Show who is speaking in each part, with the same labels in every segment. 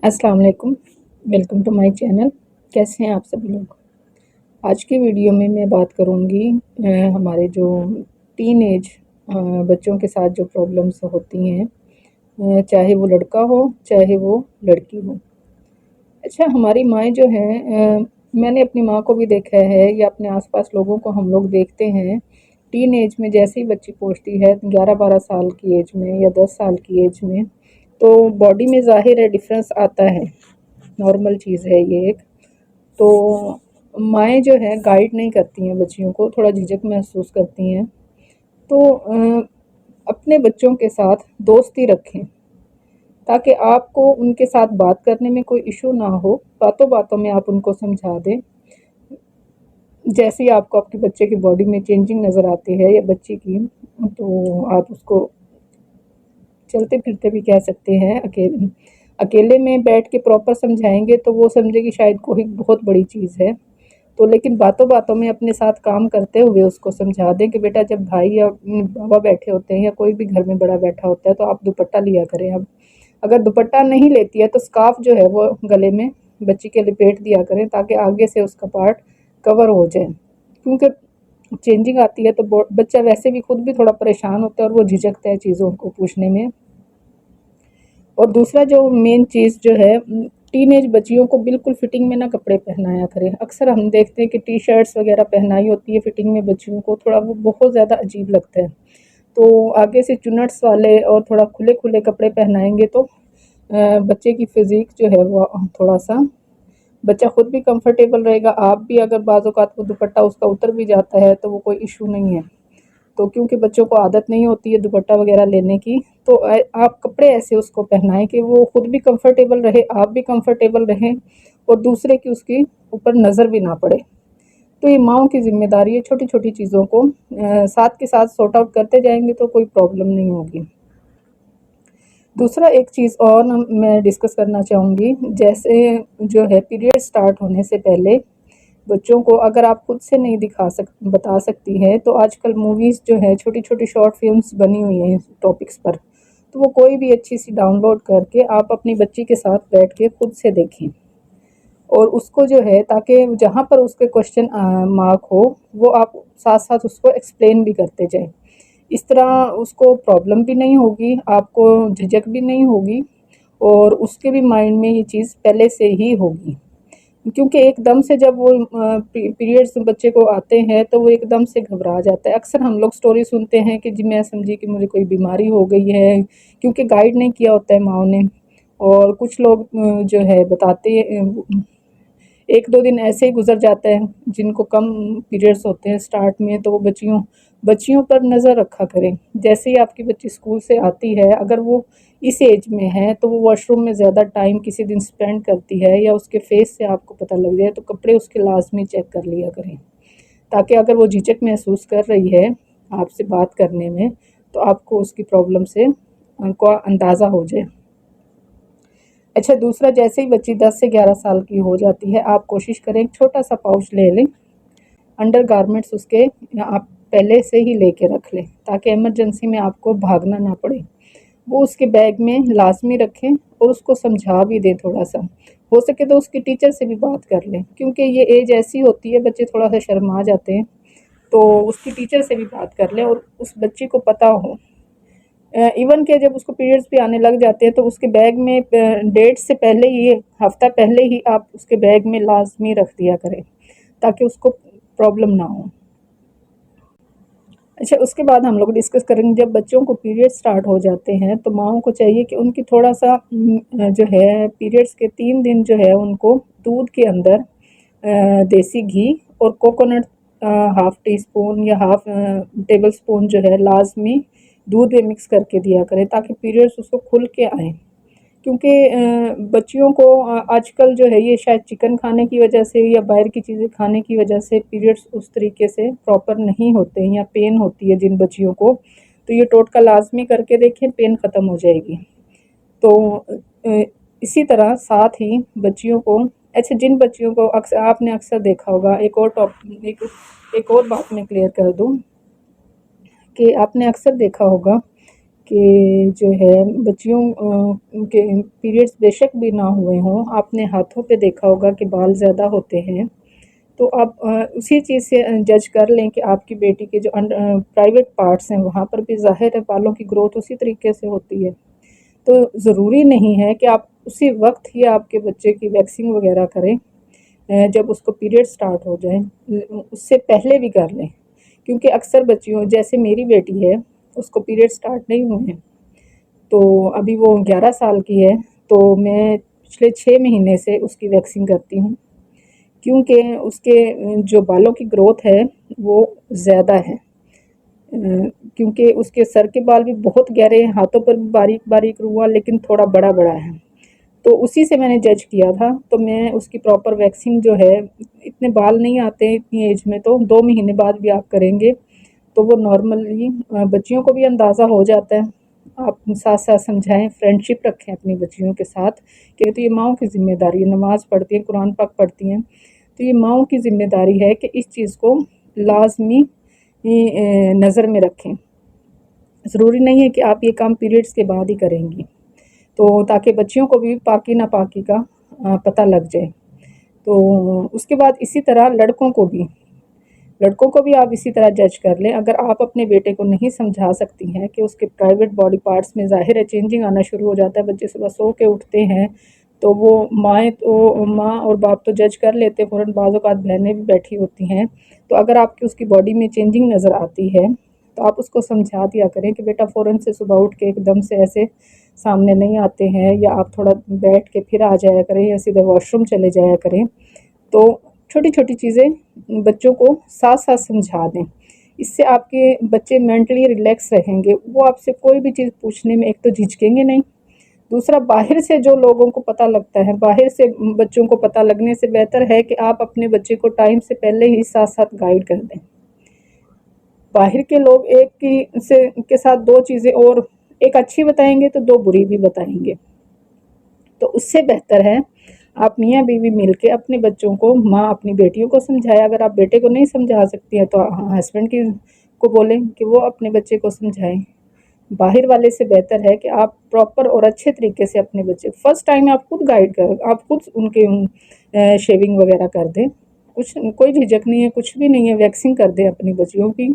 Speaker 1: السلام علیکم، welcome to my channel. کیسے ہیں آپ سبھی لوگ؟ آج کی ویڈیو میں بات کروں گی ہمارے جو ٹین ایج بچوں کے ساتھ جو پرابلمس ہوتی ہیں، چاہے وہ لڑکا ہو چاہے وہ لڑکی ہو۔ اچھا، ہماری مائیں جو ہیں، میں نے اپنی ماں کو بھی دیکھا ہے یا اپنے آس پاس لوگوں کو ہم لوگ دیکھتے ہیں، ٹین ایج میں جیسے ہی بچی پہنچتی ہے 11-12 سال کی ایج میں یا 10 سال کی ایج میں، تو باڈی میں ظاہر ہے ڈفرینس آتا ہے، نارمل چیز ہے یہ ایک۔ تو مائیں جو ہے گائیڈ نہیں کرتی ہیں بچیوں کو، تھوڑا جھجک محسوس کرتی ہیں، تو اپنے بچوں کے ساتھ دوستی رکھیں تاکہ آپ کو ان کے ساتھ بات کرنے میں کوئی ایشو نہ ہو، باتوں باتوں میں آپ ان کو سمجھا دیں۔ جیسے ہی آپ کو آپ کے بچے کی باڈی میں چینجنگ نظر آتی ہے یا بچی کی، تو آپ اس کو چلتے پھرتے بھی کہہ سکتے ہیں، اکیلے میں بیٹھ کے پراپر سمجھائیں گے تو وہ سمجھے کہ شاید کوئی بہت بڑی چیز ہے، تو لیکن باتوں باتوں میں اپنے ساتھ کام کرتے ہوئے اس کو سمجھا دیں کہ بیٹا جب بھائی یا بابا بیٹھے ہوتے ہیں یا کوئی بھی گھر میں بڑا بیٹھا ہوتا ہے تو آپ دوپٹہ لیا کریں۔ اب اگر دوپٹہ نہیں لیتی ہے تو سکارف جو ہے وہ گلے میں بچی کے لپیٹ دیا کریں تاکہ آگے سے اس کا پارٹ کور ہو جائے، کیونکہ چینجنگ آتی ہے تو بچہ ویسے بھی خود بھی تھوڑا پریشان ہوتا ہے اور وہ جھجکتا ہے چیزوں کو پوچھنے میں۔ اور دوسرا جو مین چیز جو ہے، ٹین ایج بچیوں کو بالکل فٹنگ میں نہ کپڑے پہنایا کریں۔ اکثر ہم دیکھتے ہیں کہ ٹی شرٹس وغیرہ پہنائی ہوتی ہے فٹنگ میں بچیوں کو، تھوڑا وہ بہت زیادہ عجیب لگتا ہے، تو آگے سے چنٹس والے اور تھوڑا کھلے کھلے کپڑے پہنائیں گے تو بچے کی فزیک جو ہے وہ تھوڑا سا، بچہ خود بھی کمفرٹیبل رہے گا، آپ بھی اگر بعض اوقات وہ دوپٹہ اس کا اتر بھی جاتا ہے تو وہ کوئی ایشو نہیں ہے۔ تو کیونکہ بچوں کو عادت نہیں ہوتی ہے دوپٹہ وغیرہ لینے کی، تو آپ کپڑے ایسے اس کو پہنائیں کہ وہ خود بھی کمفرٹیبل رہے، آپ بھی کمفرٹیبل رہیں اور دوسرے کی اس کی اوپر نظر بھی نہ پڑے۔ تو یہ ماؤں کی ذمہ داری ہے، چھوٹی چھوٹی چیزوں کو ساتھ کے ساتھ سارٹ آؤٹ کرتے جائیں گے تو کوئی پرابلم نہیں ہوگی۔ دوسرا ایک چیز اور میں ڈسکس کرنا چاہوں گی، جیسے جو ہے پیریڈ سٹارٹ ہونے سے پہلے بچوں کو اگر آپ خود سے نہیں بتا سکتی ہیں تو آج کل موویز جو ہے چھوٹی چھوٹی شارٹ فلمز بنی ہوئی ہیں اس ٹاپکس پر، تو وہ کوئی بھی اچھی سی ڈاؤن لوڈ کر کے آپ اپنی بچی کے ساتھ بیٹھ کے خود سے دیکھیں، اور اس کو جو ہے تاکہ جہاں پر اس کے کوشچن مارک ہو وہ آپ ساتھ ساتھ اس کو ایکسپلین بھی کرتے جائیں۔ اس طرح اس کو پرابلم بھی نہیں ہوگی، آپ کو جھجک بھی نہیں ہوگی، اور اس کے بھی مائنڈ میں یہ چیز پہلے سے ہی ہوگی، کیونکہ ایک دم سے جب وہ پیریڈز بچے کو آتے ہیں تو وہ ایک دم سے گھبرا جاتا ہے۔ اکثر ہم لوگ سٹوری سنتے ہیں کہ جی میں سمجھی کہ مجھے کوئی بیماری ہو گئی ہے، کیونکہ گائیڈ نہیں کیا ہوتا ہے ماؤں نے، اور کچھ لوگ جو ہے بتاتے 1-2 دن ایسے ہی گزر جاتا ہے جن کو کم پیریڈز ہوتے ہیں سٹارٹ میں، تو وہ بچیوں پر نظر رکھا کریں۔ جیسے ہی آپ کی بچی اسکول سے آتی ہے، اگر وہ اس ایج میں ہے تو وہ واش روم میں زیادہ ٹائم کسی دن سپینڈ کرتی ہے یا اس کے فیس سے آپ کو پتہ لگ جائے تو کپڑے اس کے لازمی چیک کر لیا کریں، تاکہ اگر وہ جھجک محسوس کر رہی ہے آپ سے بات کرنے میں تو آپ کو اس کی پرابلم سے کو اندازہ ہو جائے۔ اچھا، دوسرا جیسے ہی بچی 10 سے 11 سال کی ہو جاتی ہے آپ کوشش کریں ایک چھوٹا سا پاؤچ لے لیں، انڈر گارمنٹس اس کے آپ پہلے سے ہی لے کے رکھ لیں تاکہ ایمرجنسی میں آپ کو بھاگنا نہ پڑے، وہ اس کے بیگ میں لازمی رکھیں اور اس کو سمجھا بھی دیں، تھوڑا سا ہو سکے تو اس کی ٹیچر سے بھی بات کر لیں، کیونکہ یہ ایج ایسی ہوتی ہے بچے تھوڑا سا شرما جاتے ہیں، تو اس کی ٹیچر سے بھی بات کر لیں اور اس بچی کو پتہ ہو ایون کہ جب اس کو پیریڈز بھی آنے لگ جاتے ہیں تو اس کے بیگ میں ڈیٹ سے پہلے ہی، ہفتہ پہلے ہی آپ اس کے بیگ میں لازمی رکھ دیا کریں تاکہ اس کو پرابلم نہ ہو۔ اچھا، اس کے بعد ہم لوگ ڈسکس کریں گے جب بچوں کو پیریڈ سٹارٹ ہو جاتے ہیں تو ماؤں کو چاہیے کہ ان کی تھوڑا سا جو ہے پیریڈز کے 3 دن جو ہے ان کو دودھ کے اندر دیسی گھی اور کوکونٹ ہاف ٹی اسپون یا ہاف ٹیبل اسپون جو ہے لازمی دودھ میں مکس کر کے دیا کریں تاکہ پیریڈز اس کو کھل کے آئیں، کیونکہ بچیوں کو آج کل جو ہے یہ شاید چکن کھانے کی وجہ سے یا باہر کی چیزیں کھانے کی وجہ سے پیریڈز اس طریقے سے پراپر نہیں ہوتے ہیں یا پین ہوتی ہے جن بچیوں کو، تو یہ ٹوٹکا لازمی کر کے دیکھیں، پین ختم ہو جائے گی۔ تو اسی طرح ساتھ ہی بچیوں کو، اچھا جن بچیوں کو آپ نے اکثر دیکھا ہوگا، ایک اور بات میں کلیئر کر دوں کہ آپ نے اکثر دیکھا ہوگا کہ جو ہے بچیوں کے پیریڈز بے شک بھی نہ ہوئے ہوں، آپ نے ہاتھوں پہ دیکھا ہوگا کہ بال زیادہ ہوتے ہیں، تو آپ اسی چیز سے جج کر لیں کہ آپ کی بیٹی کے جو پرائیویٹ پارٹس ہیں وہاں پر بھی ظاہر ہے بالوں کی گروتھ اسی طریقے سے ہوتی ہے۔ تو ضروری نہیں ہے کہ آپ اسی وقت ہی آپ کے بچے کی ویکسنگ وغیرہ کریں جب اس کو پیریڈ سٹارٹ ہو جائیں، اس سے پہلے بھی کر لیں، کیونکہ اکثر بچیوں جیسے میری بیٹی ہے اس کو پیریڈ سٹارٹ نہیں ہوئے ہیں، تو ابھی وہ 11 سال کی ہے، تو میں پچھلے 6 مہینے سے اس کی ویکسنگ کرتی ہوں، کیونکہ اس کے جو بالوں کی گروتھ ہے وہ زیادہ ہے، کیونکہ اس کے سر کے بال بھی بہت گہرے ہیں، ہاتھوں پر بھی باریک باریک روا لیکن تھوڑا بڑا بڑا ہے، تو اسی سے میں نے جج کیا تھا، تو میں اس کی پراپر ویکسنگ جو ہے، اتنے بال نہیں آتے ہیں اتنی ایج میں، تو 2 مہینے بعد بھی آپ کریں گے تو وہ نارملی بچیوں کو بھی اندازہ ہو جاتا ہے۔ آپ ساتھ ساتھ سمجھائیں، فرینڈ شپ رکھیں اپنی بچیوں کے ساتھ کہ تو یہ ماؤں کی ذمہ داری ہے، نماز پڑھتی ہیں، قرآن پاک پڑھتی ہیں، تو یہ ماؤں کی ذمہ داری ہے کہ اس چیز کو لازمی نظر میں رکھیں۔ ضروری نہیں ہے کہ آپ یہ کام پیریڈز کے بعد ہی کریں گی، تو تاکہ بچیوں کو بھی پاکی ناپاکی کا پتہ لگ جائے۔ تو اس کے بعد اسی طرح لڑکوں کو بھی آپ اسی طرح جج کر لیں۔ اگر آپ اپنے بیٹے کو نہیں سمجھا سکتی ہیں کہ اس کے پرائیویٹ باڈی پارٹس میں ظاہر ہے چینجنگ آنا شروع ہو جاتا ہے، بچے صبح سو کے اٹھتے ہیں تو وہ ماں اور باپ تو جج کر لیتے، فوراً بعض اوقات بہنیں بھی بیٹھی ہوتی ہیں، تو اگر آپ کی اس کی باڈی میں چینجنگ نظر آتی ہے تو آپ اس کو سمجھا دیا کریں کہ بیٹا فوراً سے صبح اٹھ کے ایک دم سے ایسے سامنے نہیں آتے ہیں، یا آپ تھوڑا بیٹھ کے پھر آ جایا کریں یا سیدھے واش روم چلے جایا کریں۔ تو چھوٹی چھوٹی چیزیں بچوں کو ساتھ ساتھ سمجھا دیں، اس سے آپ کے بچے مینٹلی ریلیکس رہیں گے، وہ آپ سے کوئی بھی چیز پوچھنے میں ایک تو جھجکیں گے نہیں، دوسرا باہر سے جو لوگوں کو پتہ لگتا ہے، باہر سے بچوں کو پتہ لگنے سے بہتر ہے کہ آپ اپنے بچے کو ٹائم سے پہلے ہی ساتھ ساتھ گائیڈ کر دیں۔ باہر کے لوگ ایک کے ساتھ دو چیزیں اور ایک اچھی بتائیں گے تو دو بری بھی بتائیں گے، تو اس سے بہتر ہے آپ میاں بیوی مل کے اپنے بچوں کو، ماں اپنی بیٹیوں کو سمجھائے، اگر آپ بیٹے کو نہیں سمجھا سکتی ہیں تو ہسبینڈ کو بولیں کہ وہ اپنے بچے کو سمجھائیں۔ باہر والے سے بہتر ہے کہ آپ پراپر اور اچھے طریقے سے اپنے بچے فرسٹ ٹائم آپ خود گائیڈ کریں، آپ خود ان کے شیونگ وغیرہ کر دیں، کوئی جھجک نہیں ہے، کچھ بھی نہیں ہے، ویکسنگ کر دیں اپنی بچیوں کی،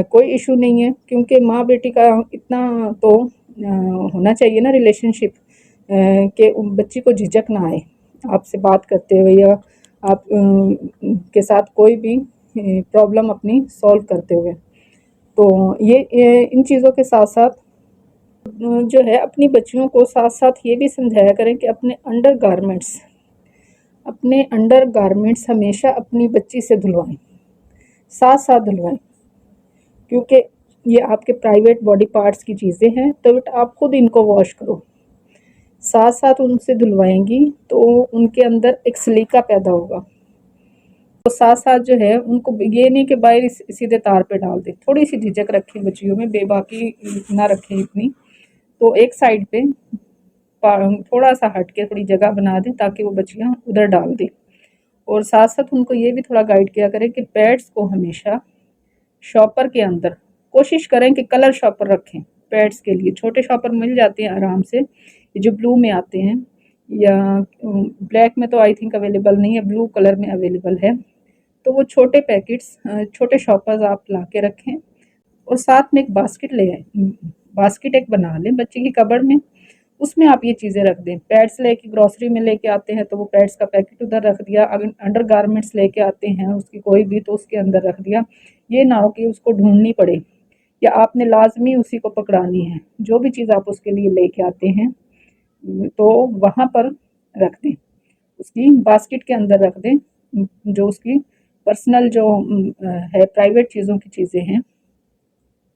Speaker 1: کوئی ایشو نہیں ہے، کیونکہ ماں بیٹی کا اتنا تو ہونا چاہیے نا ریلیشن شپ کہ بچی کو جھجک نہ آئے آپ سے بات کرتے ہوئے، یا آپ کے ساتھ کوئی بھی پرابلم اپنی سولو کرتے ہوئے۔ تو یہ ان چیزوں کے ساتھ ساتھ جو ہے اپنی بچیوں کو ساتھ ساتھ یہ بھی سمجھایا کریں کہ اپنے انڈر گارمنٹس ہمیشہ اپنی بچی سے دھلوائیں، ساتھ ساتھ دھلوائیں، کیونکہ یہ آپ کے پرائیویٹ باڈی پارٹس کی چیزیں ہیں، تو آپ خود ان کو واش کرو، ساتھ ساتھ ان سے دھلوائیں گی تو ان کے اندر ایک سلیقہ پیدا ہوگا، تو ساتھ ساتھ جو ہے ان کو یہ نہیں کہ باہر سیدھے تار پہ ڈال دیں، تھوڑی سی جھجک رکھیں بچیوں میں، بے باکی نہ رکھیں اتنی، تو ایک سائڈ پہ تھوڑا سا ہٹ کے تھوڑی جگہ بنا دیں تاکہ وہ بچیاں ادھر ڈال دیں، اور ساتھ ساتھ ان کو یہ بھی تھوڑا گائیڈ کیا کریں کہ پیڈس کو ہمیشہ شاپر کے اندر کوشش کریں کہ کلر شاپر رکھیں، پیڈس کے لیے چھوٹے شاپر مل جاتے ہیں آرام سے، جو بلو میں آتے ہیں، یا بلیک میں تو آئی تھنک اویلیبل نہیں ہے، بلو کلر میں اویلیبل ہے، تو وہ چھوٹے پیکٹس چھوٹے شاپرز آپ لا کے رکھیں، اور ساتھ میں ایک باسکٹ ایک بنا لیں بچے کی کبڑ میں، اس میں آپ یہ چیزیں رکھ دیں، پیڈس لے کے گروسری میں لے کے آتے ہیں تو وہ پیڈس کا پیکٹ ادھر رکھ دیا، اگر انڈر گارمنٹس لے کے آتے ہیں اس کی کوئی بھی تو اس کے اندر رکھ دیا، یہ نہ ہو کہ اس کو ڈھونڈنی پڑے یا آپ نے لازمی اسی کو پکڑانی ہے، جو بھی چیز آپ اس کے لیے لے کے آتے ہیں تو وہاں پر رکھ دیں، اس کی باسکٹ کے اندر رکھ دیں، جو اس کی پرسنل جو ہے پرائیویٹ چیزوں کی چیزیں ہیں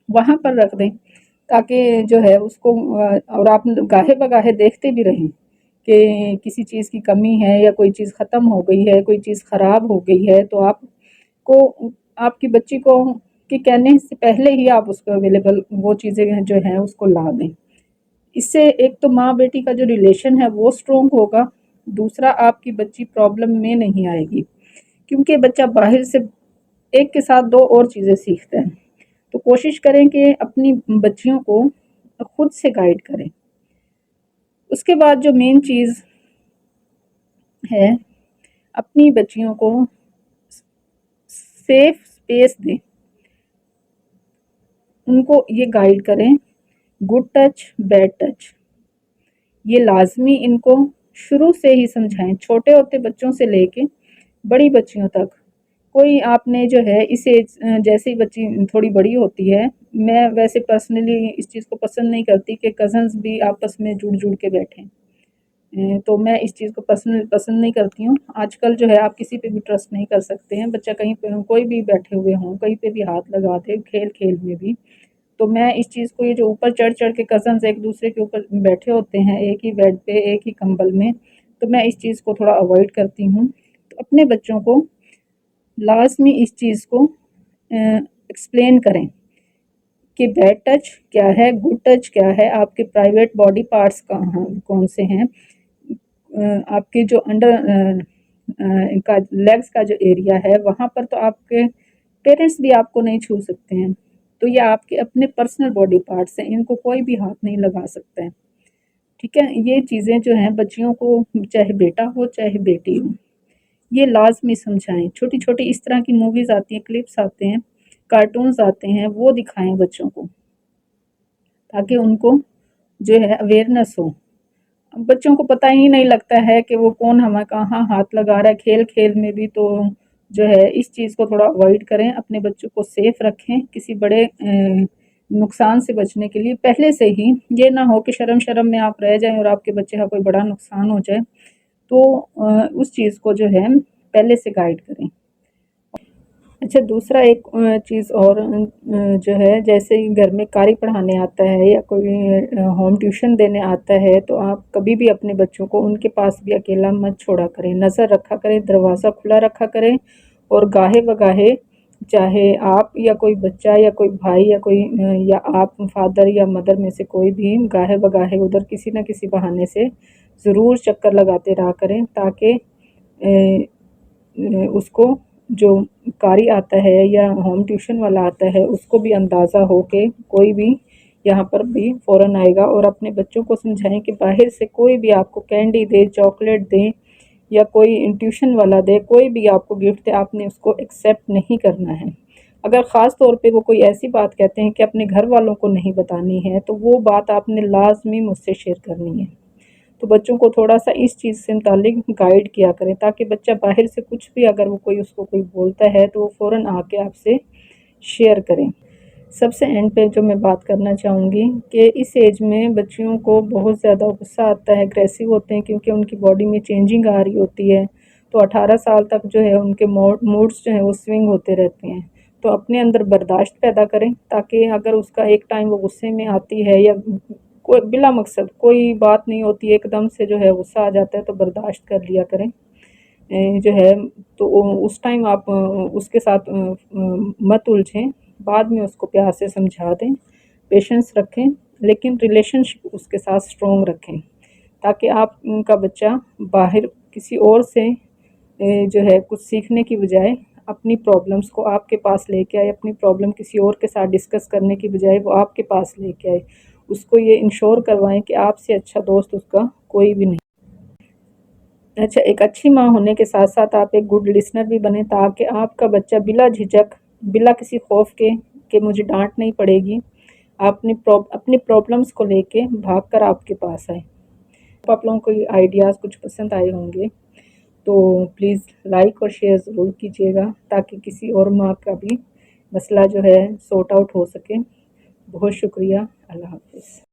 Speaker 1: وہاں پر رکھ دیں، تاکہ جو ہے اس کو، اور آپ گاہے بگاہے دیکھتے بھی رہیں کہ کسی چیز کی کمی ہے یا کوئی چیز ختم ہو گئی ہے، کوئی چیز خراب ہو گئی ہے، تو آپ کی بچی کو کہ کہنے سے پہلے ہی آپ اس کو اویلیبل وہ چیزیں جو ہیں اس کو لا دیں، اس سے ایک تو ماں بیٹی کا جو ریلیشن ہے وہ سٹرونگ ہوگا، دوسرا آپ کی بچی پرابلم میں نہیں آئے گی، کیونکہ بچہ باہر سے ایک کے ساتھ دو اور چیزیں سیکھتا ہے، تو کوشش کریں کہ اپنی بچیوں کو خود سے گائیڈ کریں۔ اس کے بعد جو مین چیز ہے، اپنی بچیوں کو سیف اسپیس دیں، ان کو یہ گائیڈ کریں گڈ ٹچ بیڈ ٹچ، یہ لازمی ان کو شروع سے ہی سمجھائیں، چھوٹے ہوتے بچوں سے لے کے بڑی بچیوں تک۔ کوئی آپ نے جو ہے اس ایج جیسے ہی بچی تھوڑی بڑی ہوتی ہے، میں ویسے پرسنلی اس چیز کو پسند نہیں کرتی کہ کزنز بھی آپس میں جڑ کے بیٹھیں، تو میں اس چیز کو پسند نہیں کرتی ہوں۔ آج کل جو ہے آپ کسی پہ بھی ٹرسٹ نہیں کر سکتے ہیں، بچہ کہیں پہ کوئی بھی بیٹھے ہوئے ہوں، کہیں پہ بھی ہاتھ لگا دے کھیل میں بھی، تو میں اس چیز کو، یہ جو اوپر چڑھ کے کزنز ایک دوسرے کے اوپر بیٹھے ہوتے ہیں ایک ہی بیڈ پہ ایک ہی کمبل میں، تو میں اس چیز کو تھوڑا اوائڈ کرتی ہوں۔ تو اپنے بچوں کو لازمی اس چیز کو ایکسپلین کریں کہ بیڈ ٹچ کیا ہے، گڈ ٹچ کیا ہے، آپ کے پرائیویٹ باڈی پارٹس کون سے ہیں، آپ کے جو لیگز کا جو ایریا ہے وہاں پر تو آپ کے پیرنٹس بھی آپ کو نہیں چھو سکتے ہیں، تو یہ آپ کے اپنے پرسنل باڈی پارٹس ہیں، ان کو کوئی بھی ہاتھ نہیں لگا سکتا ہے، ٹھیک ہے۔ یہ چیزیں جو ہیں بچیوں کو، چاہے بیٹا ہو چاہے بیٹی ہو، یہ لازمی سمجھائیں۔ چھوٹی چھوٹی اس طرح کی موویز آتی ہیں، کلپس آتے ہیں، کارٹونز آتے ہیں، وہ دکھائیں بچوں کو تاکہ ان کو جو ہے اویئرنیس ہو۔ بچوں کو پتہ ہی نہیں لگتا ہے کہ وہ کون ہمیں کہاں ہاتھ لگا رہا ہے، کھیل میں بھی، تو جو ہے اس چیز کو تھوڑا اوائڈ کریں، اپنے بچوں کو سیف رکھیں، کسی بڑے نقصان سے بچنے کے لیے پہلے سے ہی یہ نہ ہو کہ شرم میں آپ رہ جائیں اور آپ کے بچے کا کوئی بڑا نقصان ہو جائے، تو اس چیز کو جو ہے پہلے سے گائیڈ کریں۔ اچھا، دوسرا ایک چیز اور جو ہے، جیسے گھر میں قاری پڑھانے آتا ہے یا کوئی ہوم ٹیوشن دینے آتا ہے، تو آپ کبھی بھی اپنے بچوں کو ان کے پاس بھی اکیلا مت چھوڑا کریں، نظر رکھا کریں، دروازہ کھلا رکھا کریں، اور گاہے بگاہے چاہے آپ یا کوئی بچہ یا کوئی بھائی یا کوئی یا آپ فادر یا مدر میں سے کوئی بھی گاہے بگاہے ادھر کسی نہ کسی بہانے سے ضرور چکر لگاتے رہا کریں، تاکہ اس کو جو قاری آتا ہے یا ہوم ٹیوشن والا آتا ہے اس کو بھی اندازہ ہو کہ کوئی بھی یہاں پر بھی فوراً آئے گا، اور اپنے بچوں کو سمجھائیں کہ باہر سے کوئی بھی آپ کو کینڈی دے، چاکلیٹ دے، یا کوئی ٹیوشن والا دے، کوئی بھی آپ کو گفٹ دے، آپ نے اس کو ایکسیپٹ نہیں کرنا ہے۔ اگر خاص طور پہ وہ کوئی ایسی بات کہتے ہیں کہ اپنے گھر والوں کو نہیں بتانی ہے، تو وہ بات آپ نے لازمی مجھ سے شیئر کرنی ہے۔ تو بچوں کو تھوڑا سا اس چیز سے متعلق گائیڈ کیا کریں، تاکہ بچہ باہر سے کچھ بھی اگر وہ کوئی اس کو کوئی بولتا ہے تو وہ فوراً آ کے آپ سے شیئر کریں۔ سب سے اینڈ پہ جو میں بات کرنا چاہوں گی کہ اس ایج میں بچیوں کو بہت زیادہ غصہ آتا ہے، اگریسو ہوتے ہیں، کیونکہ ان کی باڈی میں چینجنگ آ رہی ہوتی ہے، تو 18 سال تک جو ہے ان کے موڈز جو ہیں وہ سوئنگ ہوتے رہتے ہیں، تو اپنے اندر برداشت پیدا کریں، تاکہ اگر اس کا ایک ٹائم وہ غصے میں آتی ہے یا کوئی بلا مقصد کوئی بات نہیں ہوتی، ایک دم سے جو ہے غصہ آ جاتا ہے، تو برداشت کر لیا کریں جو ہے، تو اس ٹائم آپ اس کے ساتھ مت الجھیں، بعد میں اس کو پیار سے سمجھا دیں، پیشنس رکھیں، لیکن ریلیشن شپ اس کے ساتھ سٹرونگ رکھیں، تاکہ آپ کا بچہ باہر کسی اور سے جو ہے کچھ سیکھنے کی بجائے اپنی پرابلمز کو آپ کے پاس لے کے آئے، اپنی پرابلم کسی اور کے ساتھ ڈسکس کرنے کی بجائے وہ آپ کے پاس لے کے آئے، اس کو یہ انشور کروائیں کہ آپ سے اچھا دوست اس کا کوئی بھی نہیں۔ اچھا، ایک اچھی ماں ہونے کے ساتھ ساتھ آپ ایک گڈ لسنر بھی بنیں، تاکہ آپ کا بچہ بلا جھجک، بلا کسی خوف کے کہ مجھے ڈانٹ نہیں پڑے گی، اپنی پرابلمز کو لے کے بھاگ کر آپ کے پاس آئے۔ آپ لوگوں کو یہ آئیڈیاز کچھ پسند آئے ہوں گے تو پلیز لائک اور شیئر ضرور کیجیے گا، تاکہ کسی اور ماں کا بھی مسئلہ جو ہے سورٹ آؤٹ ہو سکے۔ بہت شکریہ، اللہ حافظ۔